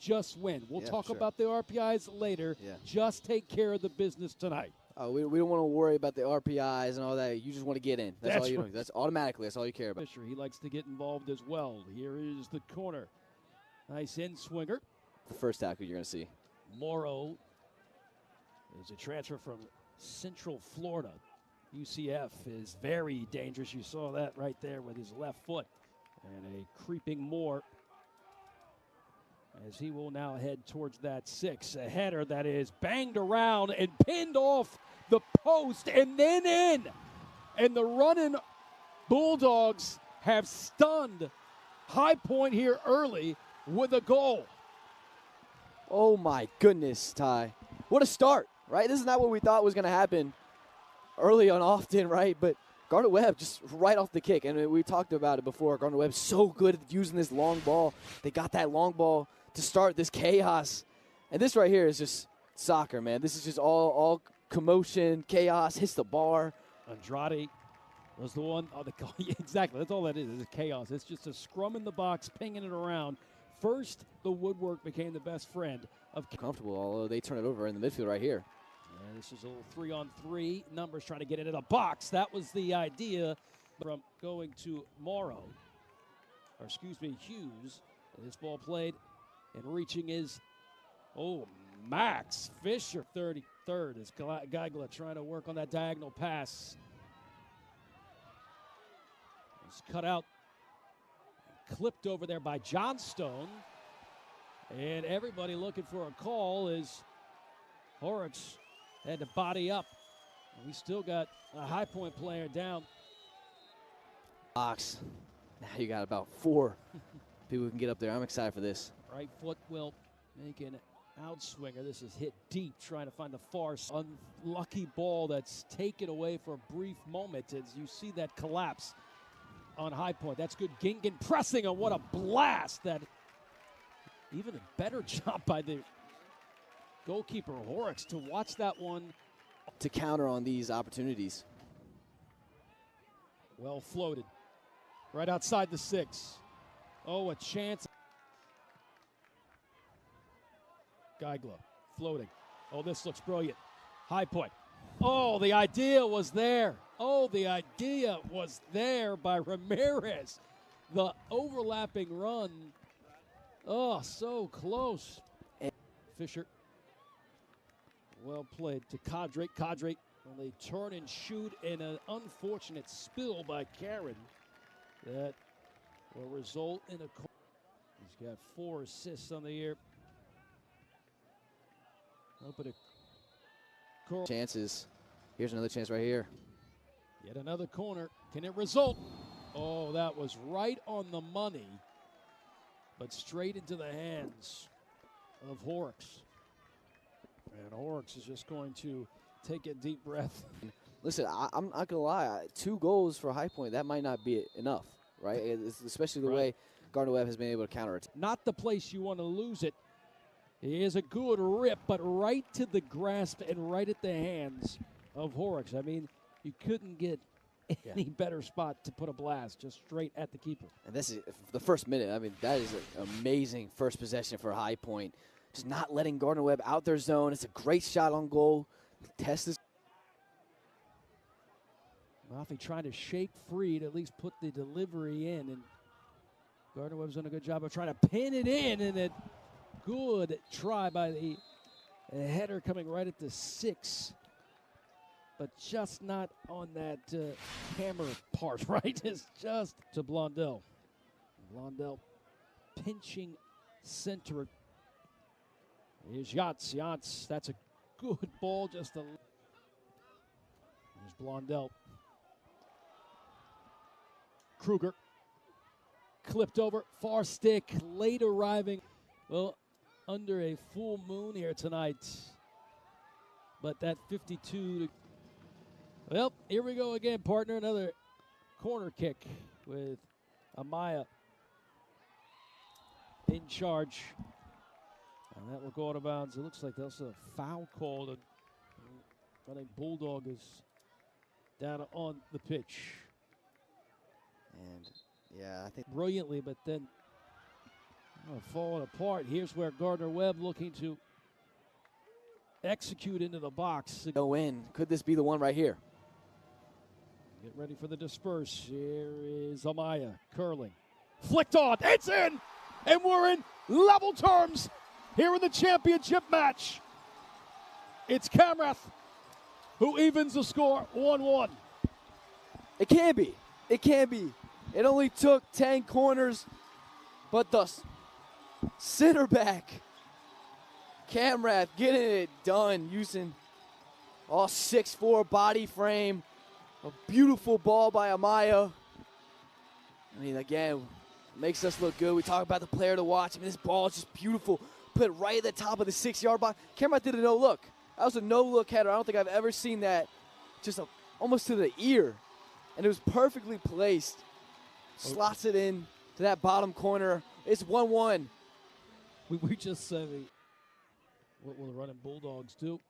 just win. We'll talk about the RPIs later. Yeah. Just take care of the business tonight. We don't want to worry about the RPIs and all that. You just want to get in. That's all you right. do. That's automatically. That's all you care about. Fisher, he likes to get involved as well. Here is the corner. Nice in swinger. The first tackle you're going to see. Morrow is a transfer from Central Florida. UCF is very dangerous. You saw that right there with his left foot. And a creeping Moore as he will now head towards that 6. A header that is banged around and pinned off the post and then in. And the running Bulldogs have stunned High Point here early with a goal. Oh, my goodness, Ty. What a start, right? This is not what we thought was going to happen early on often, right? But Gardner-Webb just right off the kick. And we talked about it before. Gardner-Webb's so good at using this long ball. They got that long ball to start this chaos. And this right here is just soccer, man. This is just all commotion, chaos, hits the bar. Andrade was the one. Oh, exactly. That's all that is chaos. It's just a scrum in the box, pinging it around. First, the woodwork became the best friend of comfortable, although they turn it over in the midfield right here. And this is a little 3-on-3. Numbers trying to get into the box. That was the idea from going to Morrow. Or excuse me, Hughes. And this ball played and reaching is, Max Fisher, 33rd, is Geigler trying to work on that diagonal pass. It's cut out, clipped over there by Johnstone. And everybody looking for a call as Horrocks had to body up. And we still got a High Point player down. Box. Now you got about 4 people who can get up there. I'm excited for this. Right foot will make an outswinger. This is hit deep, trying to find the far unlucky ball that's taken away for a brief moment as you see that collapse on High Point. That's good. Gingen pressing, and what a blast. That even a better job by the goalkeeper Horrocks to watch that one. To counter on these opportunities. Well floated. Right outside the 6. Oh, a chance. Geigler floating. Oh, this looks brilliant. High Point. Oh, the idea was there. Oh, the idea was there by Ramirez. The overlapping run. Oh, so close. And Fisher. Well played to Cadre. Cadre, when they turn and shoot in an unfortunate spill by Karen. That will result in a. He's got 4 assists on the year. Open a chances. Here's another chance right here. Yet another corner. Can it result? Oh, that was right on the money, but straight into the hands of Horrocks. And Horrocks is just going to take a deep breath. Listen, I'm not going to lie. 2 goals for High Point, that might not be enough, right? Especially the way Gardner-Webb has been able to counter it. Not the place you want to lose it. It is a good rip, but right to the grasp and right at the hands of Horrocks. I mean, you couldn't get any better spot to put a blast, just straight at the keeper. And this is the first minute. I mean, that is an amazing first possession for High Point. Just not letting Gardner-Webb out their zone. It's a great shot on goal. Test is. Murphy trying to shake free to at least put the delivery in, and Gardner-Webb's done a good job of trying to pin it in, and a good try by the header coming right at the 6, but just not on that hammer part, right? It's just to Blondell. Blondell pinching center. Here's Yachts. Yachts, that's a good ball. Just a. Here's Blondell. Kruger clipped over, far stick, late arriving. Well, under a full moon here tonight. But that 52 to. Well, here we go again, partner. Another corner kick with Amaya in charge. And that will go out of bounds. It looks like there's a foul called. I think Bulldog is down on the pitch. And, yeah, I think. Brilliantly, but then Falling apart. Here's where Gardner-Webb looking to execute into the box. Go in. Could this be the one right here? Get ready for the disperse. Here is Amaya curling. Flicked on. It's in! And we're in level terms here in the championship match. It's Camrath who evens the score 1-1. It can be. It can be. It only took 10 corners, but the center back, Camrath, getting it done using all 6'4" body frame. A beautiful ball by Amaya. I mean, again, makes us look good. We talk about the player to watch. I mean, this ball is just beautiful. Put it right at the top of the 6-yard box. Camrath did a no-look. That was a no-look header. I don't think I've ever seen that just almost to the ear. And it was perfectly placed. Slots it in to that bottom corner. It's 1-1. We just said, what will the running Bulldogs do?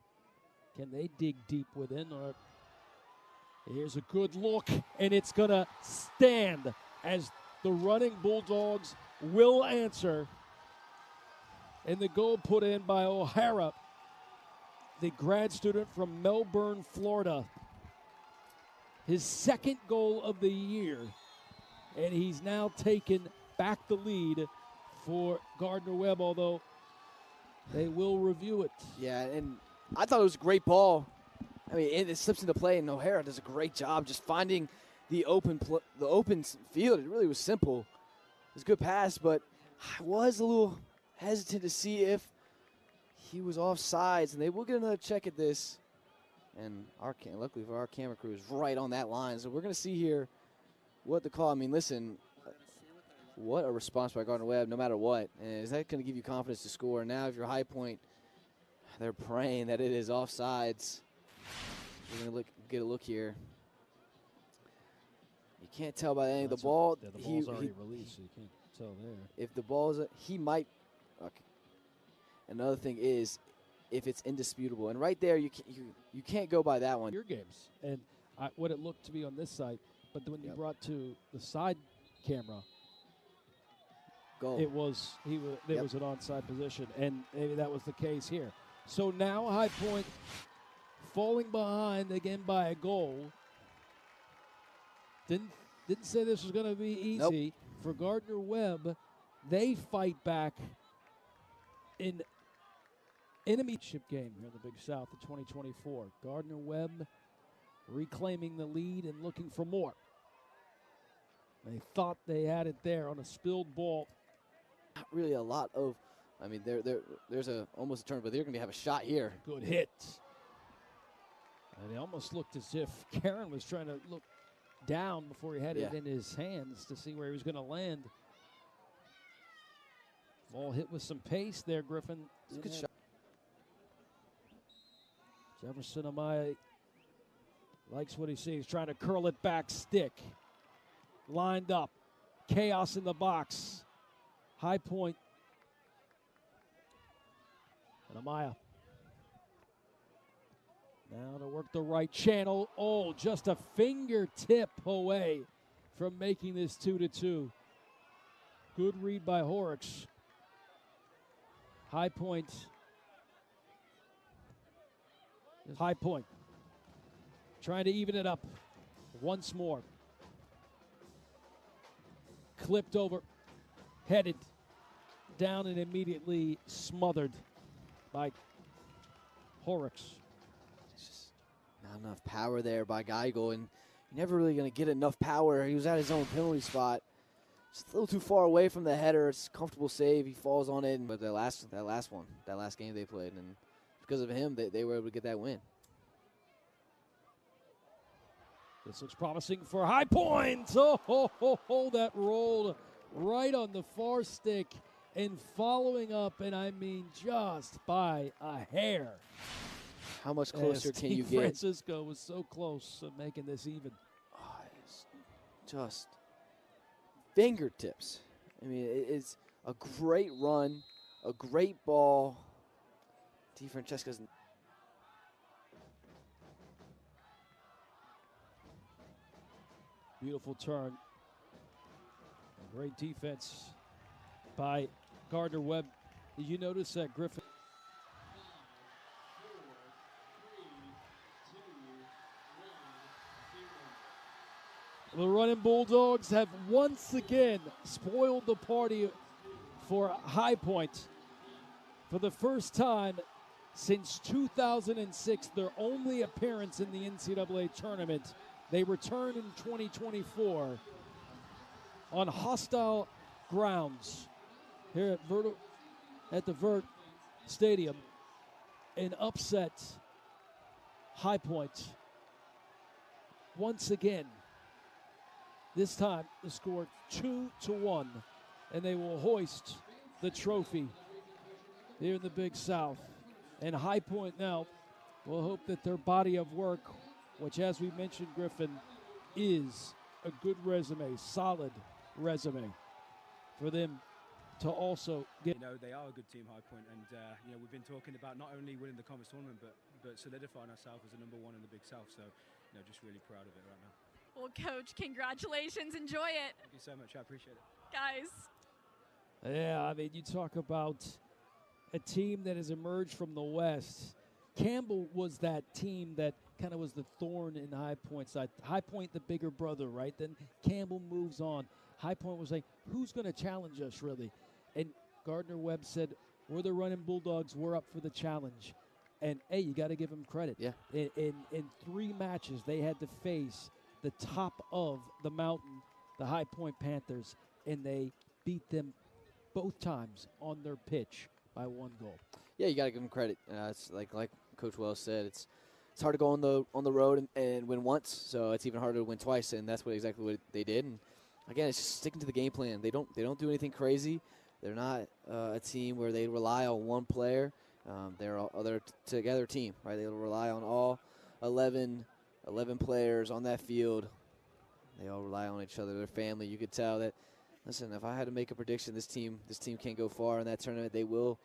Can they dig deep within? Or here's a good look, and it's going to stand as the running Bulldogs will answer. And the goal put in by O'Hara, the grad student from Melbourne, Florida. His second goal of the year. And he's now taken back the lead for Gardner-Webb, although they will review it. Yeah, and I thought it was a great ball. I mean, it slips into play, and O'Hara does a great job just finding the open field. It really was simple. It was a good pass, but I was a little hesitant to see if he was offsides, and they will get another check at this. And luckily for our camera crew is right on that line, so we're going to see here what the call. I mean, listen, what a response by Gardner-Webb, no matter what. And is that going to give you confidence to score? Now, if you're High Point, they're praying that it is offsides. We're going to get a look here. You can't tell by any of the ball. Yeah, the ball's already released, so you can't tell there. If the ball is, he might. Okay. Another thing is, if it's indisputable, and right there, you can't go by that one. Your games, and what it looked to be on this side, but when you brought to the side camera, goal. It was there was an onside position, and maybe that was the case here. So now High Point falling behind again by a goal. Didn't say this was going to be easy for Gardner-Webb. They fight back in enemy chip game here in the Big South in 2024. Gardner-Webb reclaiming the lead and looking for more. They thought they had it there on a spilled ball. Not really a lot of, I mean, there's almost a turn, but they're going to have a shot here. Good hit. And it almost looked as if Karen was trying to look down before he had it in his hands to see where he was going to land. Ball hit with some pace there, Griffin. Good shot. Jefferson Amaya likes what he sees, trying to curl it back, stick. Lined up. Chaos in the box. High Point. And Amaya. Now to work the right channel. Oh, just a fingertip away from making this 2-2. Good read by Horrocks. High Point. High Point. Trying to even it up once more. Clipped over. Headed down and immediately smothered by Horrocks. Just not enough power there by Geigel, and you're never really going to get enough power. He was at his own penalty spot. Just a little too far away from the header. It's a comfortable save. He falls on it. But that last game they played, and because of him, they were able to get that win. This looks promising for High Point. Oh, that rolled right on the far stick and following up, and I mean just by a hair. How much closer can you get? Francisco was so close to making this even. Oh, it's just fingertips. I mean, it's a great run, a great ball. DeFrancesco's. Beautiful turn. A great defense by Gardner-Webb. Did you notice that Griffin? The Running Bulldogs have once again spoiled the party for High Point. For the first time since 2006, their only appearance in the NCAA tournament. They return in 2024 on hostile grounds here at the Vert Stadium and upset High Point once again. This time the score 2-1, and they will hoist the trophy here in the Big South. And High Point now will hope that their body of work, which, as we mentioned, Griffin, is a good resume, solid resume for them to also get. You know, they are a good team, High Point, and you know, we've been talking about not only winning the conference tournament, but solidifying ourselves as the #1 in the Big South. So, you know, just really proud of it right now. Well, Coach, congratulations. Enjoy it. Thank you so much. I appreciate it. Guys. Yeah, I mean, you talk about a team that has emerged from the West. Campbell was that team that kind of was the thorn in High Point's side. High Point, the bigger brother, right? Then Campbell moves on. High Point was like, who's going to challenge us, really? And Gardner-Webb said, we're the Running Bulldogs. We're up for the challenge. And, hey, you got to give them credit. Yeah. In 3 matches, they had to face the top of the mountain, the High Point Panthers, and they beat them both times on their pitch by 1 goal. Yeah, you got to give them credit. It's like Coach Wells said, it's hard to go on the road and win once, so it's even harder to win twice, and that's exactly what they did. And again, it's just sticking to the game plan. They don't do anything crazy. They're not a team where they rely on one player. They're a together team, right? They rely on all 11 players on that field. They all rely on each other, their family. You could tell that. Listen, if I had to make a prediction, this team can't go far in that tournament. They will